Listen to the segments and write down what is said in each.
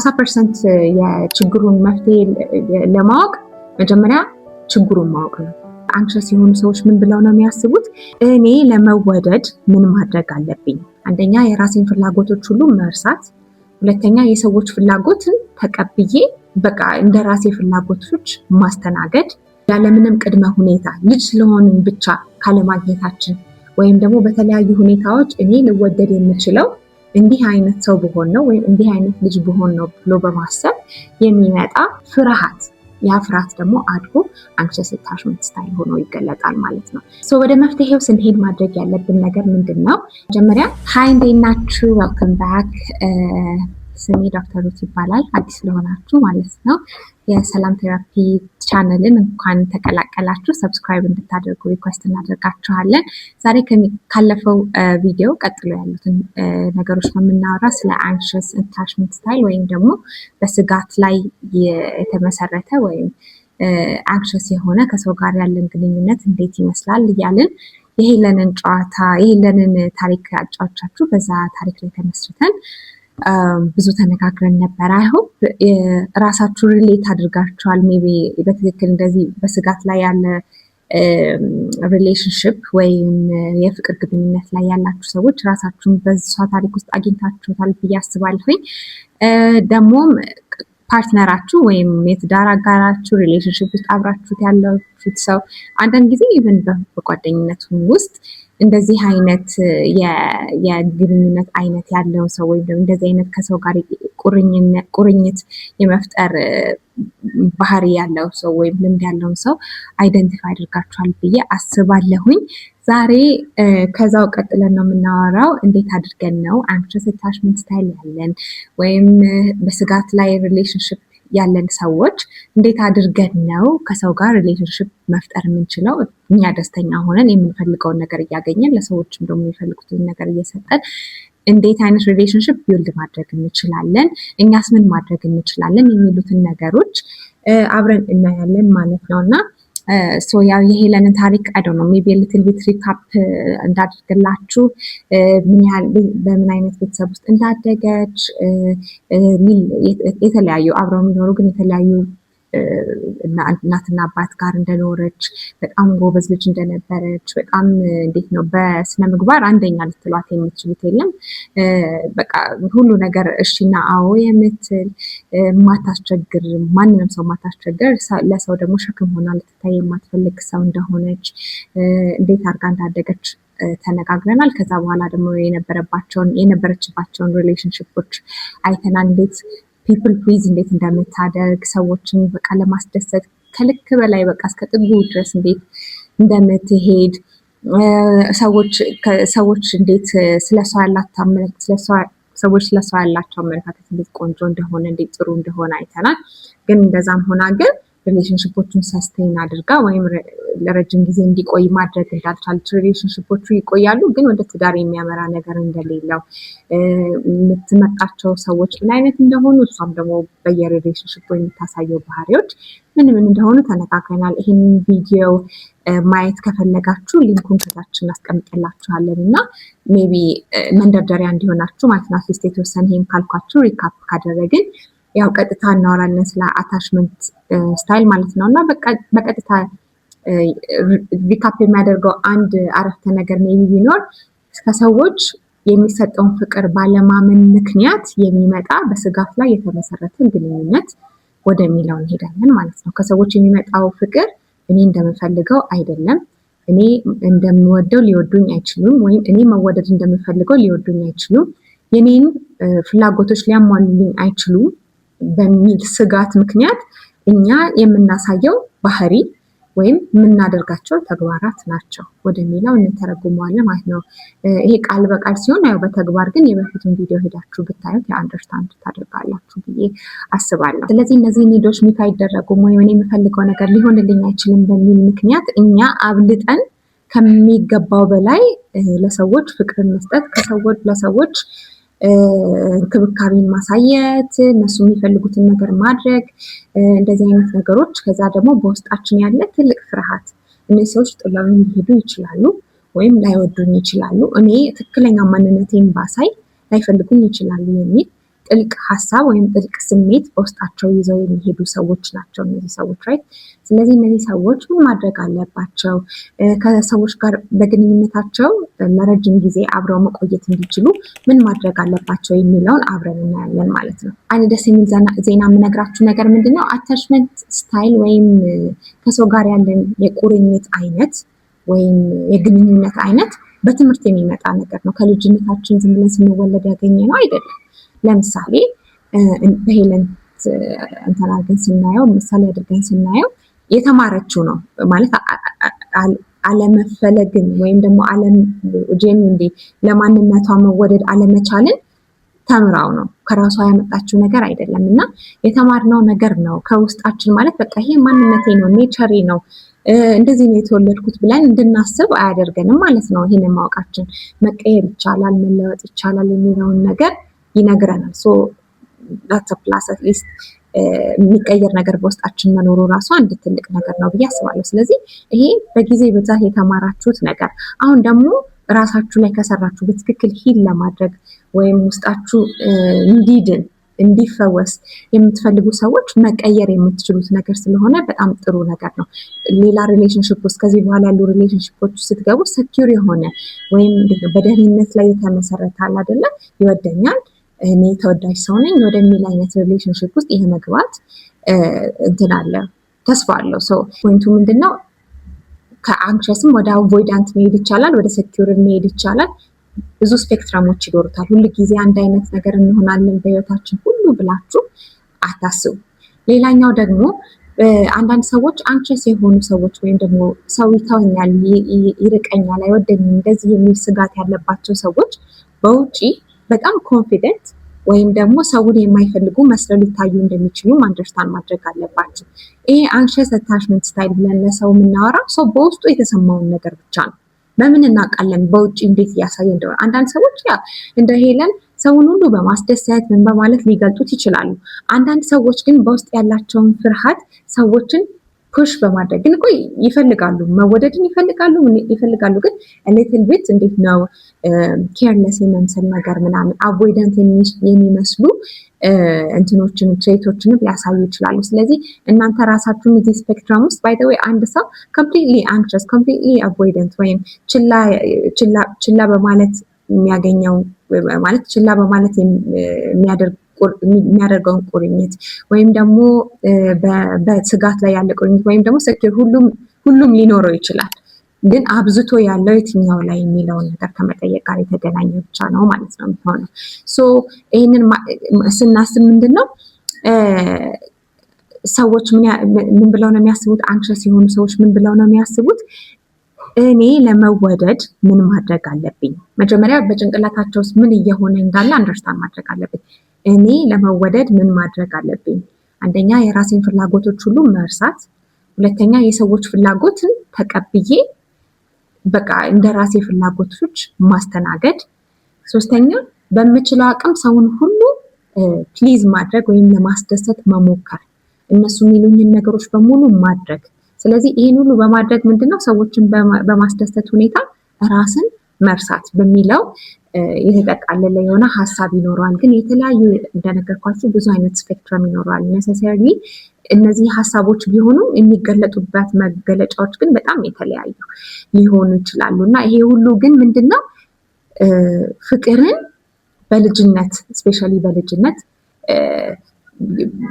50% የችግሩን መፍትሄ ለማወቅ መጀመሪያ ችግሩን ማወቅ ነው። አንክሸስ የሆኑ ሰዎች ምን ብለው ነው የሚያስቡት? እኔ ለመወደድ ምን ማድረግ አለብኝ? አንደኛ የራሴን ፍላጎቶች ሁሉ መርሳት፣ ሁለተኛ የሰዎች ፍላጎትን ተቀብዬ በቃ እንደ ራሴ ፍላጎቶች ማስተናገድ፣ ያለምንም ቅድመ ሁኔታ ልጅ ስለሆንን ብቻ ካለማግኘታችን ወይም ደግሞ በተለያዩ ሁኔታዎች እኔ ልወደድ የምችለው እንዲህ አይነት ሰው ብሆን ነው ወይም እንዲህ አይነት ልጅ ብሆን ነው ብሎ በማሰብ የሚመጣ ፍርሃት፣ ያ ፍርሃት ደግሞ አድጎ አንክሸስ አታችመንት ስታይል ሆኖ ይገለጣል ማለት ነው። ወደ መፍትሄው ስንሄድ ማድረግ ያለብን ነገር ምንድን ነው? መጀመሪያ ሃይ እንዴት ናችሁ? ዌልካም ባክ። ስሜ ዶክተር ሩት ይባላል። አዲስ ለሆናችሁ ማለት ነው የሰላም ቴራፒ ቻነልን እንኳን ተቀላቀላችሁ። ሰብስክራይብ እንድታደርጉ ሪኩዌስት እናደርጋችኋለን። ዛሬ ካለፈው ቪዲዮ ቀጥሎ ያሉትን ነገሮች ነው የምናወራ ስለ አንክሸስ አታችመንት ስታይል ወይም ደግሞ በስጋት ላይ የተመሰረተ ወይም አንክሸስ የሆነ ከሰው ጋር ያለን ግንኙነት እንዴት ይመስላል እያልን የሄለንን ጨዋታ የሄለንን ታሪክ አጫዎቻችሁ በዛ ታሪክ ላይ ተመስርተን ብዙ ተነጋግረን ነበር። አይሆፕ ራሳችሁ ሪሌት አድርጋችኋል። ሜቢ በትክክል እንደዚህ በስጋት ላይ ያለ ሪሌሽንሽፕ ወይም የፍቅር ግንኙነት ላይ ያላችሁ ሰዎች ራሳችሁን በሷ ታሪክ ውስጥ አግኝታችሁታል ብዬ አስባለሁኝ። ደግሞም ፓርትነራችሁ ወይም የትዳር አጋራችሁ ሪሌሽንሽፕ ውስጥ አብራችሁት ያላችሁት ሰው አንዳንድ ጊዜ ኢቨን በጓደኝነት ውስጥ እንደዚህ አይነት የግንኙነት አይነት ያለው ሰው ወይም ደግሞ እንደዚህ አይነት ከሰው ጋር ቁርኝት የመፍጠር ባህሪ ያለው ሰው ወይም ልምድ ያለው ሰው አይደንቲፋይ አድርጋችኋል ብዬ አስባለሁኝ። ዛሬ ከዛው ቀጥለን ነው የምናወራው እንዴት አድርገን ነው አንክሸስ አታችመንት ስታይል ያለን ወይም በስጋት ላይ ሪሌሽንሽፕ ያለን ሰዎች እንዴት አድርገን ነው ከሰው ጋር ሪሌሽንሽፕ መፍጠር የምንችለው፣ እኛ ደስተኛ ሆነን የምንፈልገውን ነገር እያገኘን ለሰዎችም ደግሞ የሚፈልጉትን ነገር እየሰጠን እንዴት አይነት ሪሌሽንሽፕ ቢልድ ማድረግ እንችላለን፣ እኛስ ምን ማድረግ እንችላለን የሚሉትን ነገሮች አብረን እናያለን ማለት ነው። እና ያው የሄለንን ታሪክ ነው ሜቢ ሊትል ቢት ሪካፕ እንዳደርግላችሁ ምን ያህል በምን አይነት ቤተሰብ ውስጥ እንዳደገች የተለያዩ አብረው የሚኖሩ ግን የተለያዩ እናትና አባት ጋር እንደኖረች፣ በጣም ጎበዝ ልጅ እንደነበረች፣ በጣም እንዴት ነው በስነ ምግባር አንደኛ ልትሏት የምትችሉት የለም። በቃ ሁሉ ነገር እሺና አዎ የምትል ማታስቸግር፣ ማንንም ሰው ማታስቸግር፣ ለሰው ደግሞ ሸክም ሆና ልትታይ የማትፈልግ ሰው እንደሆነች እንዴት አድርጋ እንዳደገች ተነጋግረናል። ከዛ በኋላ ደግሞ የነበረችባቸውን ሪሌሽንሽፖች አይተናል። እንዴት ፒፕል ፕሊዝ እንዴት እንደምታደርግ፣ ሰዎችን በቃ ለማስደሰት ከልክ በላይ በቃ እስከ ጥጉ ድረስ እንዴት እንደምትሄድ፣ ሰዎች እንዴት ስለሷ ያላቸው አመለካከት እንዴት ቆንጆ እንደሆነ እንዴት ጥሩ እንደሆነ አይተናል። ግን እንደዛም ሆና ግን ሪሌሽንሽፖቹን ሰስቴን አድርጋ ወይም ለረጅም ጊዜ እንዲቆይ ማድረግ እንዳልቻለች፣ ሪሌሽንሽፖቹ ይቆያሉ ግን ወደ ትዳር የሚያመራ ነገር እንደሌለው፣ የምትመጣቸው ሰዎች ምን አይነት እንደሆኑ፣ እሷም ደግሞ በየሪሌሽንሽፑ የምታሳየው ባህሪዎች ምን እንደሆኑ ተነጋግረናል። ይህን ቪዲዮ ማየት ከፈለጋችሁ ሊንኩን ከታች እናስቀምጥላችኋለን እና ሜቢ መንደርደሪያ እንዲሆናችሁ ማለት ነው። አትሊስት የተወሰነ ይሄን ካልኳችሁ ሪካፕ ካደረግን ያው ቀጥታ እናወራለን ስለ አታችመንት ስታይል ማለት ነው። እና በቀጥታ ሪካፕ የሚያደርገው አንድ አረፍተ ነገር ሜቢ ቢኖር ከሰዎች የሚሰጠውን ፍቅር ባለማመን ምክንያት የሚመጣ በስጋት ላይ የተመሰረተ ግንኙነት ወደሚለው እንሄዳለን ማለት ነው። ከሰዎች የሚመጣው ፍቅር እኔ እንደምፈልገው አይደለም፣ እኔ እንደምወደው ሊወዱኝ አይችሉም፣ ወይም እኔ መወደድ እንደምፈልገው ሊወዱኝ አይችሉም፣ የኔን ፍላጎቶች ሊያሟሉልኝ አይችሉም በሚል ስጋት ምክንያት እኛ የምናሳየው ባህሪ ወይም የምናደርጋቸው ተግባራት ናቸው ወደሚለው እንተረጉመዋለን ማለት ነው። ይሄ ቃል በቃል ሲሆን ያው በተግባር ግን የበፊቱን ቪዲዮ ሄዳችሁ ብታዩት የአንደርስታንድ ታደርጋላችሁ ብዬ አስባለሁ። ስለዚህ እነዚህ ኒዶች ሚት አይደረጉም ወይም እኔ የምፈልገው ነገር ሊሆንልኝ አይችልም በሚል ምክንያት እኛ አብልጠን ከሚገባው በላይ ለሰዎች ፍቅርን መስጠት፣ ለሰዎች እንክብካቤን ማሳየት፣ እነሱ የሚፈልጉትን ነገር ማድረግ፣ እንደዚህ አይነት ነገሮች። ከዛ ደግሞ በውስጣችን ያለ ትልቅ ፍርሃት፣ እነዚህ ሰዎች ጥለውኝ ሊሄዱ ይችላሉ ወይም ላይወዱኝ ይችላሉ፣ እኔ ትክክለኛ ማንነቴን ባሳይ ላይፈልጉኝ ይችላሉ የሚል ጥልቅ ሀሳብ ወይም ጥልቅ ስሜት በውስጣቸው ይዘው የሚሄዱ ሰዎች ናቸው እነዚህ ሰዎች ራይት። ስለዚህ እነዚህ ሰዎች ምን ማድረግ አለባቸው? ከሰዎች ጋር በግንኙነታቸው ለረጅም ጊዜ አብረው መቆየት እንዲችሉ ምን ማድረግ አለባቸው የሚለውን አብረን እናያለን ማለት ነው። አንድ ደስ የሚል ዜና የምነግራችሁ ነገር ምንድነው? አታችመንት ስታይል ወይም ከሰው ጋር ያለን የቁርኝት አይነት ወይም የግንኙነት አይነት በትምህርት የሚመጣ ነገር ነው። ከልጅነታችን ዝም ብለን ስንወለድ ያገኘ ነው አይደለም። ለምሳሌ በሄለን እንትን አድርገን ስናየው ምሳሌ አድርገን ስናየው የተማረችው ነው ማለት አለመፈለግን ወይም ደግሞ ጄኑዊንሊ ለማንነቷ መወደድ አለመቻልን ተምራው ነው። ከራሷ ያመጣችው ነገር አይደለም እና የተማርነው ነገር ነው ከውስጣችን ማለት በቃ ይሄ ማንነቴ ነው፣ ኔቸሬ ነው፣ እንደዚህ ነው የተወለድኩት ብለን እንድናስብ አያደርገንም ማለት ነው። ይሄንን ማወቃችን መቀየር ይቻላል፣ መለወጥ ይቻላል የሚለውን ነገር ይነግረናል። ሶ ዳትስ ፕላስ አትሊስት የሚቀየር ነገር በውስጣችን መኖሩ ራሱ አንድ ትልቅ ነገር ነው ብዬ አስባለሁ። ስለዚህ ይሄ በጊዜ ብዛት የተማራችሁት ነገር አሁን ደግሞ ራሳችሁ ላይ ከሰራችሁ በትክክል ሂል ለማድረግ ወይም ውስጣችሁ እንዲድን እንዲፈወስ የምትፈልጉ ሰዎች መቀየር የምትችሉት ነገር ስለሆነ በጣም ጥሩ ነገር ነው። ሌላ ሪሌሽንሽፕ ውስጥ ከዚህ በኋላ ያሉ ሪሌሽንሽፖች ስትገቡ ሰኪዩር የሆነ ወይም በደህንነት ላይ የተመሰረተ አለ አይደለ፣ ይወደኛል፣ እኔ ተወዳጅ ሰው ነኝ ወደሚል አይነት ሪሌሽንሽፕ ውስጥ ይሄ መግባት እንትን አለ ተስፋ አለው። ሶ ፖይንቱ ምንድነው? ከአንክሸስም ወደ አቮይዳንት መሄድ ይቻላል፣ ወደ ሰኪዩር መሄድ ይቻላል። ብዙ ስፔክትረሞች ይኖሩታል። ሁሉ ጊዜ አንድ አይነት ነገር እንሆናለን በህይወታችን ሁሉ ብላችሁ አታስቡ። ሌላኛው ደግሞ አንዳንድ ሰዎች አንክሸስ የሆኑ ሰዎች ወይም ደግሞ ሰው ይተወኛል፣ ይርቀኛል፣ አይወደኝም እንደዚህ የሚል ስጋት ያለባቸው ሰዎች በውጪ በጣም ኮንፊደንት ወይም ደግሞ ሰውን የማይፈልጉ መስለው ሊታዩ እንደሚችሉ አንደርስታንድ ማድረግ አለባቸው። ይሄ አንክሸስ አታችመንት ስታይል ብለን ለሰው የምናወራው ሰው በውስጡ የተሰማውን ነገር ብቻ ነው። በምን እናውቃለን በውጭ እንዴት እያሳየ እንደሆነ? አንዳንድ ሰዎች እንደ ሄለን ሰውን ሁሉ በማስደሰት ምን በማለት ሊገልጡት ይችላሉ። አንዳንድ ሰዎች ግን በውስጥ ያላቸውን ፍርሃት ሰዎችን ፑሽ በማድረግ ግን ይፈልጋሉ፣ መወደድን ይፈልጋሉ ግን ሊትል ቢት እንዴት ነው ኬርለስ የመምሰል ነገር ምናምን አቮይደንት የሚመስሉ እንትኖችን ትሬቶችን ሊያሳዩ ይችላሉ። ስለዚህ እናንተ ራሳችሁን እዚህ ስፔክትረም ውስጥ ባይ ዘ ዌይ አንድ ሰው ኮምፕሊትሊ አንክሸስ ኮምፕሊትሊ አቮይደንት ወይም ችላ በማለት የሚያገኘው ማለት ችላ በማለት የሚያደርገውን ቁርኝት ወይም ደግሞ በስጋት ላይ ያለ ቁርኝት ወይም ደግሞ ሰኪር ሁሉም ሊኖረው ይችላል። ግን አብዝቶ ያለው የትኛው ላይ የሚለውን ነገር ከመጠየቅ ጋር የተገናኘ ብቻ ነው ማለት ነው የሚሆነው። ሶ ይህንን ስናስብ ምንድነው ሰዎች ምን ብለው ነው የሚያስቡት? አንክሸስ የሆኑ ሰዎች ምን ብለው ነው የሚያስቡት? እኔ ለመወደድ ምን ማድረግ አለብኝ? መጀመሪያ በጭንቅላታቸው ውስጥ ምን እየሆነ እንዳለ አንደርስታንድ ማድረግ አለብኝ። እኔ ለመወደድ ምን ማድረግ አለብኝ? አንደኛ የራሴን ፍላጎቶች ሁሉ መርሳት፣ ሁለተኛ የሰዎች ፍላጎትን ተቀብዬ በቃ እንደ ራሴ ፍላጎቶች ማስተናገድ፣ ሶስተኛ በምችለው አቅም ሰውን ሁሉ ፕሊዝ ማድረግ ወይም ለማስደሰት መሞከር፣ እነሱ የሚሉኝን ነገሮች በሙሉ ማድረግ። ስለዚህ ይህን ሁሉ በማድረግ ምንድነው ሰዎችን በማስደሰት ሁኔታ ራስን መርሳት በሚለው የተጠቃለለ የሆነ ሀሳብ ይኖረዋል። ግን የተለያዩ እንደነገርኳችሁ ብዙ አይነት ስፔክትረም ይኖረዋል። ኔሰሰሪሊ እነዚህ ሀሳቦች ቢሆኑም የሚገለጡበት መገለጫዎች ግን በጣም የተለያዩ ሊሆኑ ይችላሉ እና ይሄ ሁሉ ግን ምንድነው ፍቅርን በልጅነት ስፔሻሊ በልጅነት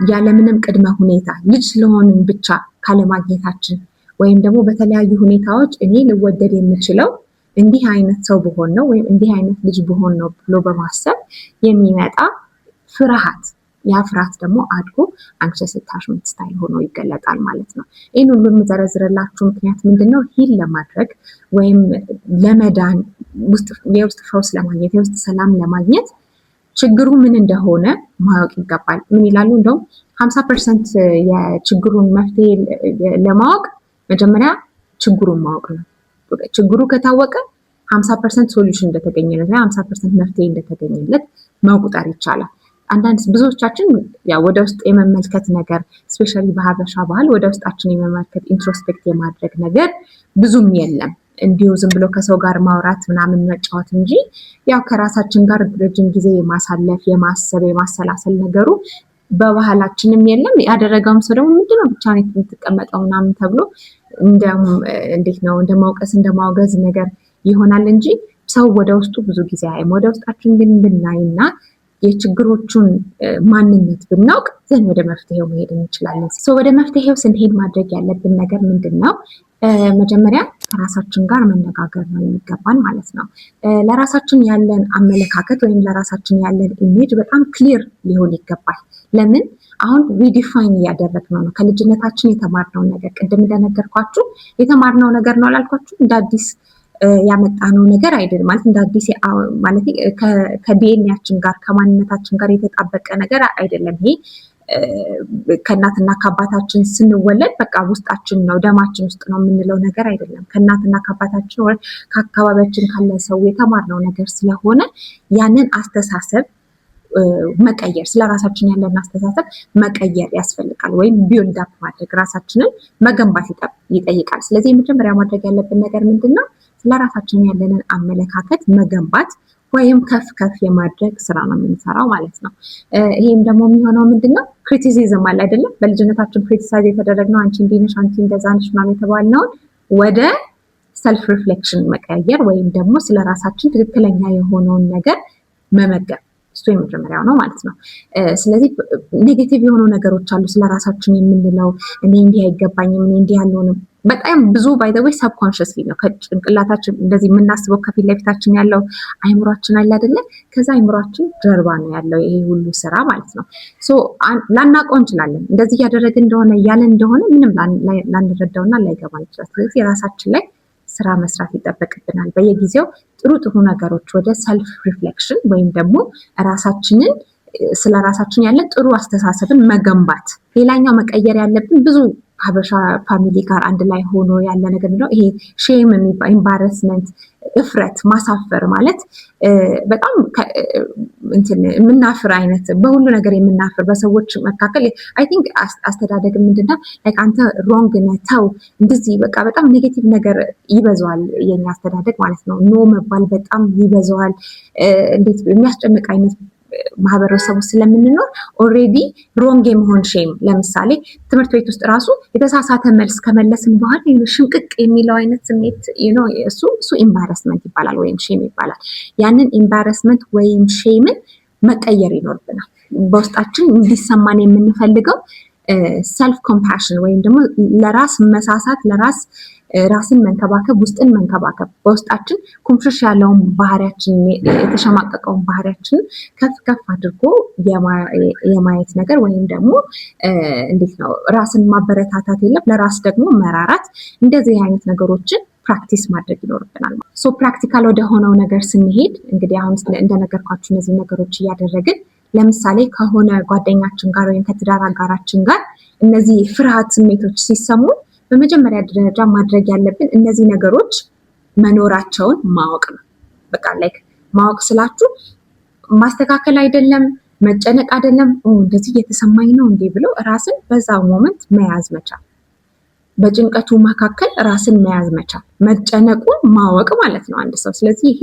ያለምንም ቅድመ ሁኔታ ልጅ ስለሆንን ብቻ ካለማግኘታችን ወይም ደግሞ በተለያዩ ሁኔታዎች እኔ ልወደድ የምችለው እንዲህ አይነት ሰው ብሆን ነው ወይም እንዲህ አይነት ልጅ ብሆን ነው ብሎ በማሰብ የሚመጣ ፍርሃት፣ ያ ፍርሃት ደግሞ አድጎ አንክሸስ አታችመንት ስታይል ሆኖ ይገለጣል ማለት ነው። ይህን ሁሉ የምዘረዝርላችሁ ምክንያት ምንድነው? ሂል ለማድረግ ወይም ለመዳን የውስጥ ፈውስ ለማግኘት የውስጥ ሰላም ለማግኘት ችግሩ ምን እንደሆነ ማወቅ ይገባል። ምን ይላሉ? እንደውም 50% የችግሩን መፍትሄ ለማወቅ መጀመሪያ ችግሩን ማወቅ ነው። ችግሩ ከታወቀ 50% ሶሉሽን እንደተገኘለት 50% መፍትሄ እንደተገኘለት መቁጠር ይቻላል። ብዙዎቻችን ወደ ውስጥ የመመልከት ነገር ስፔሻሊ በሀበሻ ባህል ወደ ውስጣችን የመመልከት ኢንትሮስፔክት የማድረግ ነገር ብዙም የለም። እንዲሁ ዝም ብሎ ከሰው ጋር ማውራት ምናምን መጫወት እንጂ ያው ከራሳችን ጋር ረጅም ጊዜ የማሳለፍ የማሰብ የማሰላሰል ነገሩ በባህላችንም የለም። ያደረገውም ሰው ደግሞ ምንድነው ብቻ ነው የምትቀመጠው ምናምን ተብሎ እንዴት ነው እንደማውቀስ እንደማውገዝ ነገር ይሆናል እንጂ ሰው ወደ ውስጡ ብዙ ጊዜ አይም። ወደ ውስጣችን ግን ብናይና የችግሮቹን ማንነት ብናውቅ ዘን ወደ መፍትሄው መሄድ እንችላለን። ወደ መፍትሄው ስንሄድ ማድረግ ያለብን ነገር ምንድን ነው? መጀመሪያ ከራሳችን ጋር መነጋገር ነው የሚገባን ማለት ነው። ለራሳችን ያለን አመለካከት ወይም ለራሳችን ያለን ኢሜጅ በጣም ክሊር ሊሆን ይገባል። ለምን አሁን ሪዲፋይን እያደረግነው ነው። ከልጅነታችን የተማርነው ነገር ቅድም እንደነገርኳችሁ የተማርነው ነገር ነው አላልኳችሁ? እንደ አዲስ ያመጣነው ነገር አይደለም ማለት እንደ አዲስ ማለት ከዲኤንኤያችን ጋር ከማንነታችን ጋር የተጣበቀ ነገር አይደለም። ይሄ ከእናትና ከአባታችን ስንወለድ በቃ ውስጣችን ነው ደማችን ውስጥ ነው የምንለው ነገር አይደለም። ከእናትና ከአባታችን ወይ ከአካባቢያችን ካለ ሰው የተማርነው ነገር ስለሆነ ያንን አስተሳሰብ መቀየር ስለራሳችን ያለን አስተሳሰብ መቀየር ያስፈልጋል፣ ወይም ቢልድ አፕ ማድረግ ራሳችንን መገንባት ይጠይቃል። ስለዚህ የመጀመሪያ ማድረግ ያለብን ነገር ምንድነው? ስለራሳችን ያለንን አመለካከት መገንባት ወይም ከፍ የማድረግ ስራ ነው የምንሰራው ማለት ነው። ይሄም ደግሞ የሚሆነው ምንድነው? ክሪቲሲዝም አለ አይደለም? በልጅነታችን ክሪቲሳይዝ የተደረግነው አንቺ እንዲህ ነሽ፣ አንቺ እንደዛ ነሽ ምናምን የተባልነውን ወደ ሰልፍ ሪፍሌክሽን መቀየር ወይም ደግሞ ስለራሳችን ትክክለኛ የሆነውን ነገር መመገብ እሱ የመጀመሪያው ነው ማለት ነው። ስለዚህ ኔጌቲቭ የሆኑ ነገሮች አሉ ስለራሳችን የምንለው እኔ እንዲህ አይገባኝም፣ እኔ እንዲህ አልሆንም። በጣም ብዙ ባይ ዘ ዌይ ሰብኮንሽስሊ ነው ከጭንቅላታችን እንደዚህ የምናስበው ከፊት ለፊታችን ያለው አይምሯችን አለ አይደለ? ከዛ አይምሯችን ጀርባ ነው ያለው ይሄ ሁሉ ስራ ማለት ነው። ላናውቀው እንችላለን እንደዚህ እያደረገ እንደሆነ እያለ እንደሆነ ምንም ላንረዳውና ላይገባን ይችላል። ስለዚህ የራሳችን ላይ ስራ መስራት ይጠበቅብናል። በየጊዜው ጥሩ ነገሮች ወደ ሰልፍ ሪፍሌክሽን ወይም ደግሞ ራሳችንን ስለ ራሳችን ያለን ጥሩ አስተሳሰብን መገንባት። ሌላኛው መቀየር ያለብን ብዙ ሀበሻ ፋሚሊ ጋር አንድ ላይ ሆኖ ያለ ነገር ነው። ይሄ ሼም የሚባል ኢምባረስመንት፣ እፍረት፣ ማሳፈር ማለት በጣም የምናፍር አይነት በሁሉ ነገር የምናፍር በሰዎች መካከል አይ ቲንክ አስተዳደግ ምንድነው ላይክ አንተ ሮንግ ነህ ተው እንደዚህ በቃ በጣም ኔጌቲቭ ነገር ይበዛዋል የኛ አስተዳደግ ማለት ነው። ኖ መባል በጣም ይበዛዋል። እንዴት የሚያስጨንቅ አይነት ማህበረሰቡ ስለምንኖር ኦልሬዲ ሮንግ የመሆን ሼም ለምሳሌ ትምህርት ቤት ውስጥ ራሱ የተሳሳተ መልስ ከመለስን በኋላ ሽምቅቅ የሚለው አይነት ስሜት እሱ ኢምባረስመንት ይባላል ወይም ሼም ይባላል። ያንን ኢምባረስመንት ወይም ሼምን መቀየር ይኖርብናል። በውስጣችን እንዲሰማን የምንፈልገው ሰልፍ ኮምፓሽን ወይም ደግሞ ለራስ መሳሳት፣ ራስን መንከባከብ፣ ውስጥን መንከባከብ፣ በውስጣችን ኩምሽሽ ያለውን ባህሪያችን የተሸማቀቀውን ባህሪያችን ከፍ አድርጎ የማየት ነገር ወይም ደግሞ እንዴት ነው ራስን ማበረታታት የለም ለራስ ደግሞ መራራት። እንደዚህ አይነት ነገሮችን ፕራክቲስ ማድረግ ይኖርብናል። ፕራክቲካል ወደ ሆነው ነገር ስንሄድ እንግዲህ አሁን እንደነገርኳችሁ እነዚህ ነገሮች እያደረግን ለምሳሌ ከሆነ ጓደኛችን ጋር ወይም ከትዳር አጋራችን ጋር እነዚህ ፍርሃት ስሜቶች ሲሰሙን በመጀመሪያ ደረጃ ማድረግ ያለብን እነዚህ ነገሮች መኖራቸውን ማወቅ ነው። በቃ ላይክ ማወቅ ስላችሁ ማስተካከል አይደለም፣ መጨነቅ አይደለም። እንደዚህ እየተሰማኝ ነው እንዴ ብሎ ራስን በዛ ሞመንት መያዝ መቻል፣ በጭንቀቱ መካከል ራስን መያዝ መቻል፣ መጨነቁን ማወቅ ማለት ነው አንድ ሰው። ስለዚህ ይሄ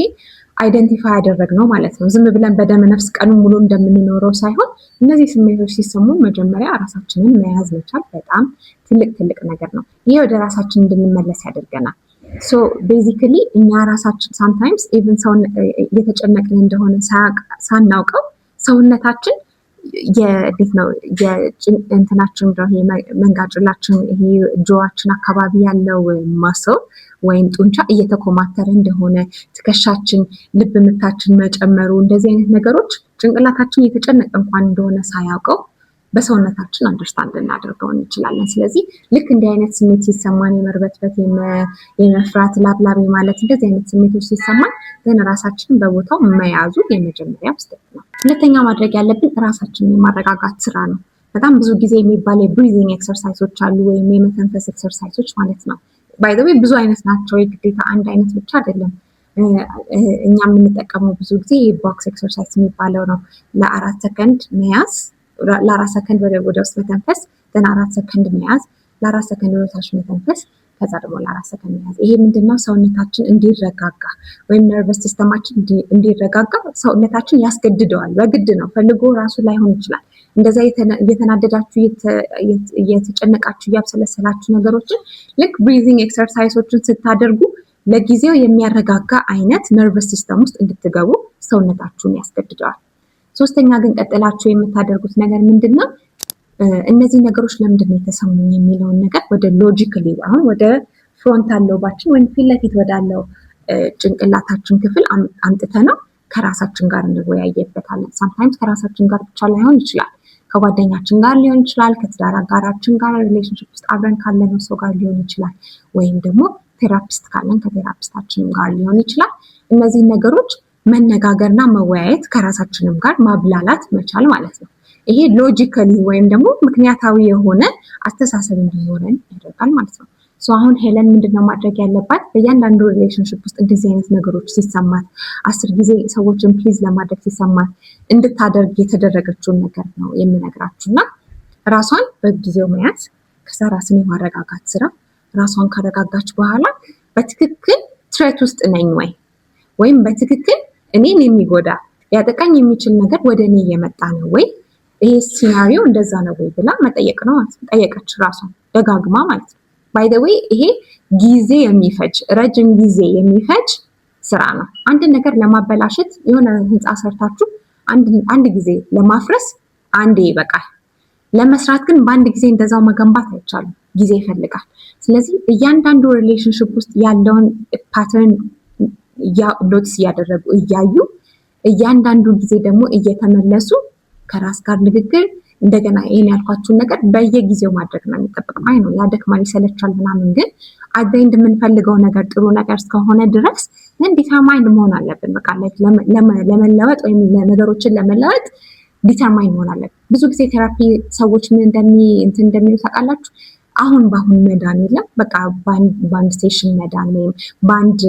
አይደንቲፋይ ያደረግነው ማለት ነው። ዝም ብለን በደመ ነፍስ ቀኑን ሙሉ እንደምንኖረው ሳይሆን እነዚህ ስሜቶች ሲሰሙ መጀመሪያ ራሳችንን መያዝ መቻል በጣም ትልቅ ነገር ነው። ይሄ ወደ ራሳችን እንድንመለስ ያደርገናል። ቤዚክሊ እኛ ራሳችን ሳምታይምስ ኢቭን ሰውን እየተጨነቅን እንደሆነ ሳናውቀው ሰውነታችን የዴት ነው የእንትናችን መንጋጭላችን ይሄ ጆዋችን አካባቢ ያለው ማሰው ወይም ጡንቻ እየተኮማተረ እንደሆነ፣ ትከሻችን፣ ልብ ምታችን መጨመሩ፣ እንደዚህ አይነት ነገሮች ጭንቅላታችን እየተጨነቀ እንኳን እንደሆነ ሳያውቀው በሰውነታችን አንደርስታንድ ልናደርገው እንችላለን። ስለዚህ ልክ እንዲህ አይነት ስሜት ሲሰማን የመርበትበት፣ የመፍራት፣ ላብላቤ ማለት እንደዚህ አይነት ስሜቶች ሲሰማን ግን ራሳችንን በቦታው መያዙ የመጀመሪያው ስቴፕ ነው። ሁለተኛ ማድረግ ያለብን ራሳችንን የማረጋጋት ስራ ነው። በጣም ብዙ ጊዜ የሚባል የብሪዚንግ ኤክሰርሳይሶች አሉ ወይም የመተንፈስ ኤክሰርሳይሶች ማለት ነው። ባይ ዘ ዌይ ብዙ አይነት ናቸው፣ የግዴታ አንድ አይነት ብቻ አይደለም። እኛ የምንጠቀመው ብዙ ጊዜ የቦክስ ኤክሰርሳይዝ የሚባለው ነው። ለ4 ሰከንድ መያዝ፣ ለ4 ሰከንድ ወደ ውስጥ መተንፈስ፣ then 4 ሰከንድ መያዝ፣ ለ4 ሰከንድ ወደ ታች መተንፈስ፣ ከዛ ደግሞ ለ4 ሰከንድ መያዝ። ይሄ ምንድነው ሰውነታችን እንዲረጋጋ ወይም ነርቨስ ሲስተማችን እንዲረጋጋ ሰውነታችን ያስገድደዋል። በግድ ነው፣ ፈልጎ ራሱ ላይሆን ይችላል። እንደዛ እየተናደዳችሁ እየተጨነቃችሁ እያብሰለሰላችሁ ነገሮችን ልክ ብሪዚንግ ኤክሰርሳይሶችን ስታደርጉ ለጊዜው የሚያረጋጋ አይነት ነርቨስ ሲስተም ውስጥ እንድትገቡ ሰውነታችሁን ያስገድደዋል። ሶስተኛ ግን ቀጥላችሁ የምታደርጉት ነገር ምንድነው? እነዚህ ነገሮች ለምንድን ነው የተሰሙኝ የሚለውን ነገር ወደ ሎጂካሊ አሁን ወደ ፍሮንታል ሎባችን ወይም ፊት ለፊት ወዳለው ጭንቅላታችን ክፍል አምጥተነው ከራሳችን ጋር እንወያየበታለን። ሳምታይምስ ከራሳችን ጋር ብቻ ላይሆን ይችላል፣ ከጓደኛችን ጋር ሊሆን ይችላል፣ ከትዳር አጋራችን ጋር ሪሌሽንሺፕ ውስጥ አብረን ካለነው ሰው ጋር ሊሆን ይችላል፣ ወይም ደግሞ ቴራፒስት ካለን ከቴራፒስታችን ጋር ሊሆን ይችላል። እነዚህ ነገሮች መነጋገርና መወያየት ከራሳችንም ጋር ማብላላት መቻል ማለት ነው። ይሄ ሎጂካሊ ወይም ደግሞ ምክንያታዊ የሆነ አስተሳሰብ እንዲኖረን ያደርጋል ማለት ነው። አሁን ሄለን ምንድነው ማድረግ ያለባት? በእያንዳንዱ ሪሌሽንሺፕ ውስጥ እንደዚህ አይነት ነገሮች ሲሰማት 10 ጊዜ ሰዎችን ፕሊዝ ለማድረግ ሲሰማት እንድታደርግ የተደረገችውን ነገር ነው የምነግራችሁና ራሷን በጊዜው መያዝ፣ ከዛ ራስን የማረጋጋት ስራ። ራሷን ካረጋጋች በኋላ በትክክል ትሬት ውስጥ ነኝ ወይ ወይም በትክክል እኔን የሚጎዳ ሊያጠቃኝ የሚችል ነገር ወደ እኔ እየመጣ ነው ወይ፣ ይሄ ሲናሪዮ እንደዛ ነው ወይ ብላ መጠየቅ ነው ማለት ነው። ጠየቀች ራሷን ደጋግማ ማለት ነው። ባይ ዘ ዌይ ይሄ ጊዜ የሚፈጅ ረጅም ጊዜ የሚፈጅ ስራ ነው። አንድ ነገር ለማበላሸት የሆነ ህንፃ ሰርታችሁ አንድ ጊዜ ለማፍረስ አንዴ ይበቃል። ለመስራት ግን በአንድ ጊዜ እንደዛው መገንባት አይቻልም፣ ጊዜ ይፈልጋል። ስለዚህ እያንዳንዱ ሪሌሽንሺፕ ውስጥ ያለውን ፓተርን ኖትስ እያደረጉ እያዩ እያንዳንዱ ጊዜ ደግሞ እየተመለሱ ከራስ ጋር ንግግር እንደገና ይሄን ያልኳችሁን ነገር በየጊዜው ማድረግ ነው የሚጠበቀው። አይ ነው ያደክማል፣ ይሰለቻል ምናምን፣ ግን አደይንድ የምንፈልገው ነገር ጥሩ ነገር እስከሆነ ድረስ ዲተርማይንድ መሆን አለብን። በቃ ለመለወጥ ወይም ነገሮችን ለመለወጥ ዲተርማይንድ መሆን አለብን። ብዙ ጊዜ ቴራፒ ሰዎች ምን እንደሚሉ ታውቃላችሁ? አሁን በአሁን መዳን የለም፣ በቃ በአንድ ሴሽን መዳን ወይም በአንድ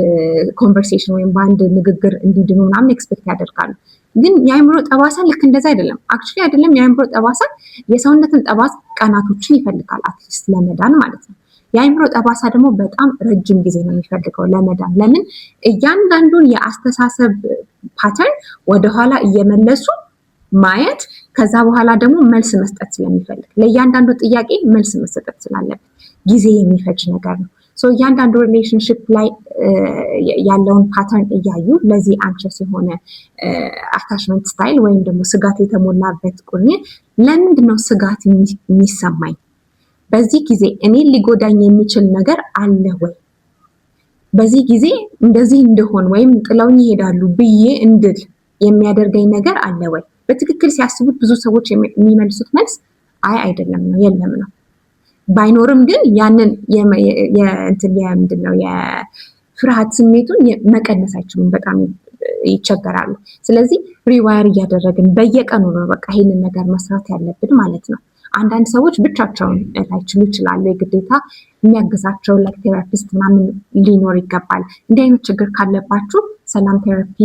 ኮንቨርሴሽን ወይም በአንድ ንግግር እንዲድኑ ምናምን ኤክስፔክት ያደርጋሉ። ግን የአእምሮ ጠባሳ ልክ እንደዛ አይደለም። አክቹዋሊ አይደለም። የአእምሮ ጠባሳ የሰውነትን ጠባሳ ቀናቶችን ይፈልጋል አትሊስት ለመዳን ማለት ነው። የአእምሮ ጠባሳ ደግሞ በጣም ረጅም ጊዜ ነው የሚፈልገው ለመዳን። ለምን? እያንዳንዱን የአስተሳሰብ ፓተርን ወደኋላ እየመለሱ ማየት፣ ከዛ በኋላ ደግሞ መልስ መስጠት ስለሚፈልግ ለእያንዳንዱ ጥያቄ መልስ መሰጠት ስላለበት ጊዜ የሚፈጅ ነገር ነው። እያንዳንዱ ሪሌሽንሽፕ ላይ ያለውን ፓተርን እያዩ ለዚህ አንክሸስ የሆነ አታችመንት ስታይል ወይም ደግሞ ስጋት የተሞላበት ቁርኝት፣ ለምንድነው ስጋት የሚሰማኝ? በዚህ ጊዜ እኔን ሊጎዳኝ የሚችል ነገር አለ ወይ? በዚህ ጊዜ እንደዚህ እንደሆን ወይም ጥለውኝ ይሄዳሉ ብዬ እንድል የሚያደርገኝ ነገር አለ ወይ? በትክክል ሲያስቡት ብዙ ሰዎች የሚመልሱት መልስ አይ አይደለም ነው፣ የለም ነው። ባይኖርም ግን ያንን ምንድነው የፍርሃት ስሜቱን መቀነስ አይችሉም፣ በጣም ይቸገራሉ። ስለዚህ ሪዋየር እያደረግን በየቀኑ ነው በቃ ይሄንን ነገር መስራት ያለብን ማለት ነው። አንዳንድ ሰዎች ብቻቸውን ላይችሉ ይችላሉ። የግዴታ የሚያግዛቸው ላይክ ቴራፒስት ምናምን ሊኖር ይገባል። እንዲህ አይነት ችግር ካለባችሁ ሰላም ቴራፒ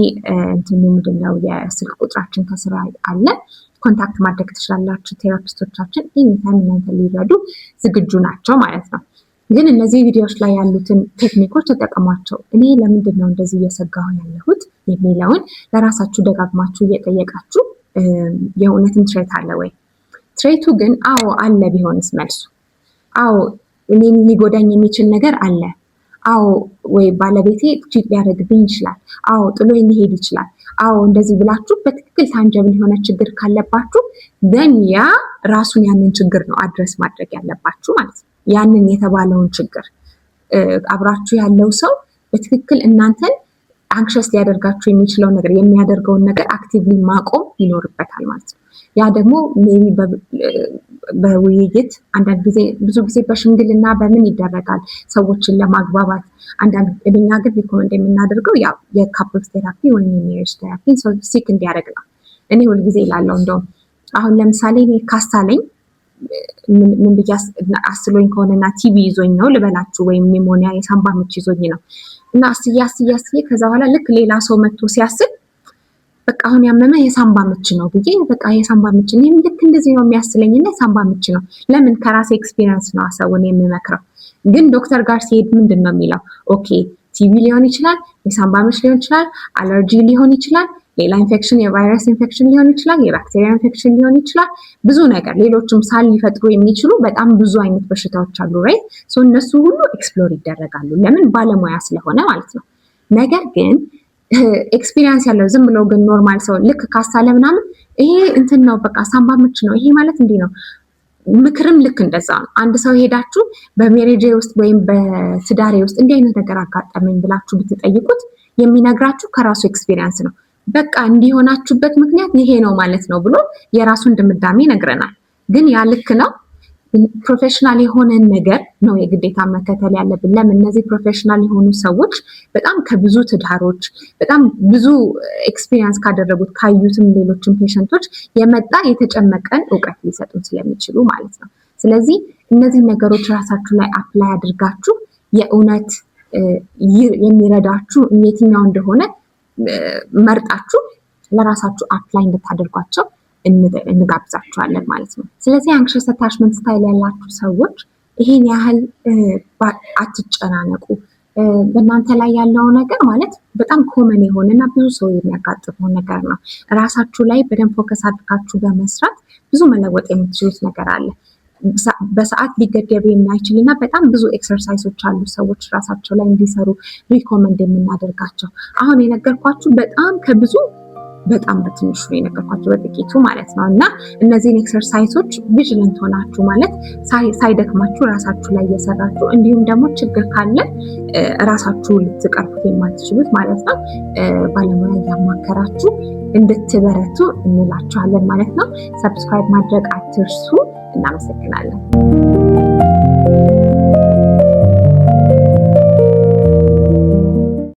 ምንድነው የስልክ ቁጥራችን ከስራ አለ፣ ኮንታክት ማድረግ ትችላላችሁ። ቴራፒስቶቻችን ኤኒታይም እናንተ ሊረዱ ዝግጁ ናቸው ማለት ነው። ግን እነዚህ ቪዲዮዎች ላይ ያሉትን ቴክኒኮች ተጠቀሟቸው። እኔ ለምንድን ነው እንደዚህ እየሰጋሁ ያለሁት የሚለውን ለራሳችሁ ደጋግማችሁ እየጠየቃችሁ የእውነትም ትሬት አለ ወይ? ትሬቱ ግን አዎ አለ ቢሆንስ መልሱ አዎ እኔን ሊጎዳኝ የሚችል ነገር አለ፣ አዎ ወይ ባለቤቴ ቺት ሊያደርግብኝ ይችላል፣ አዎ ጥሎኝ ሊሄድ ይችላል፣ አዎ እንደዚህ ብላችሁ በትክክል ታንጀብል የሆነ ችግር ካለባችሁ ደን ያ ራሱን ያንን ችግር ነው አድረስ ማድረግ ያለባችሁ ማለት ነው። ያንን የተባለውን ችግር አብራችሁ ያለው ሰው በትክክል እናንተን አንክሸስ ሊያደርጋችሁ የሚችለው ነገር የሚያደርገውን ነገር አክቲቭሊ ማቆም ይኖርበታል ማለት ነው። ያ ደግሞ ሜቢ በውይይት አንዳንድ ጊዜ ብዙ ጊዜ በሽምግልና በምን ይደረጋል ሰዎችን ለማግባባት። አንዳንድ እኛ ግን ሪኮመንድ የምናደርገው ያው የካፕልስ ቴራፒ ወይም የሜሪጅ ቴራፒ ሰው ሲክ እንዲያደርግ ነው። እኔ ሁልጊዜ እላለሁ እንደውም አሁን ለምሳሌ እኔ ካስታለኝ ምን ብዬ አስሎኝ ከሆነና ቲቪ ይዞኝ ነው ልበላችሁ፣ ወይም ኒሞኒያ የሳምባ ምች ይዞኝ ነው እና አስዬ ከዛ በኋላ ልክ ሌላ ሰው መጥቶ ሲያስል በቃ አሁን ያመመ የሳምባ ምች ነው ብዬ በቃ የሳምባ ምች ነው ልክ እንደዚህ ነው የሚያስለኝና የሳምባ ምች ነው። ለምን ከራሴ ኤክስፒሪየንስ ነው ሰውን የምመክረው። ግን ዶክተር ጋር ሲሄድ ምንድን ነው የሚለው? ኦኬ ቲቪ ሊሆን ይችላል፣ የሳምባ ምች ሊሆን ይችላል፣ አለርጂ ሊሆን ይችላል፣ ሌላ ኢንፌክሽን የቫይረስ ኢንፌክሽን ሊሆን ይችላል፣ የባክቴሪያ ኢንፌክሽን ሊሆን ይችላል፣ ብዙ ነገር ሌሎችም ሳል ሊፈጥሩ የሚችሉ በጣም ብዙ አይነት በሽታዎች አሉ። ራይት ሶ እነሱ ሁሉ ኤክስፕሎር ይደረጋሉ። ለምን? ባለሙያ ስለሆነ ማለት ነው። ነገር ግን ኤክስፒሪየንስ ያለው ዝም ብሎ ግን ኖርማል ሰው ልክ ካሳለ ምናምን ይሄ እንትን ነው በቃ ሳምባ ምች ነው ይሄ ማለት እንዲህ ነው። ምክርም ልክ እንደዛ ነው። አንድ ሰው ሄዳችሁ በሜሬጅ ውስጥ ወይም በትዳሬ ውስጥ እንዲህ አይነት ነገር አጋጠመኝ ብላችሁ ብትጠይቁት የሚነግራችሁ ከራሱ ኤክስፒሪየንስ ነው። በቃ እንዲሆናችሁበት ምክንያት ይሄ ነው ማለት ነው ብሎ የራሱን ድምዳሜ ይነግረናል። ግን ያ ልክ ነው? ፕሮፌሽናል የሆነን ነገር ነው የግዴታ መከተል ያለብን። ለምን? እነዚህ ፕሮፌሽናል የሆኑ ሰዎች በጣም ከብዙ ትዳሮች በጣም ብዙ ኤክስፒሪየንስ ካደረጉት ካዩትም ሌሎችም ፔሸንቶች የመጣ የተጨመቀን እውቀት ሊሰጡን ስለሚችሉ ማለት ነው። ስለዚህ እነዚህ ነገሮች ራሳችሁ ላይ አፕላይ አድርጋችሁ የእውነት የሚረዳችሁ የትኛው እንደሆነ መርጣችሁ ለራሳችሁ አፕላይ እንድታደርጓቸው እንጋብዛችኋለን ማለት ነው። ስለዚህ አንክሸስ አታችመንት ስታይል ያላችሁ ሰዎች ይሄን ያህል አትጨናነቁ። በእናንተ ላይ ያለው ነገር ማለት በጣም ኮመን የሆነና ብዙ ሰው የሚያጋጥመው ነገር ነው። ራሳችሁ ላይ በደንብ ፎከስ አድርጋችሁ በመስራት ብዙ መለወጥ የምትችሉት ነገር አለ። በሰዓት ሊገደብ የማይችል እና በጣም ብዙ ኤክሰርሳይሶች አሉ ሰዎች ራሳቸው ላይ እንዲሰሩ ሪኮመንድ የምናደርጋቸው። አሁን የነገርኳችሁ በጣም ከብዙ በጣም በትንሹ የነገርኳችሁ በጥቂቱ ማለት ነው። እና እነዚህን ኤክሰርሳይሶች ቪጂለንት ሆናችሁ ማለት ሳይደክማችሁ ራሳችሁ ላይ እየሰራችሁ እንዲሁም ደግሞ ችግር ካለ ራሳችሁ ልትቀርፉት የማትችሉት ማለት ነው ባለሙያ እያማከራችሁ እንድትበረቱ እንላችኋለን ማለት ነው። ሰብስክራይብ ማድረግ አትርሱ። እናመሰግናለን።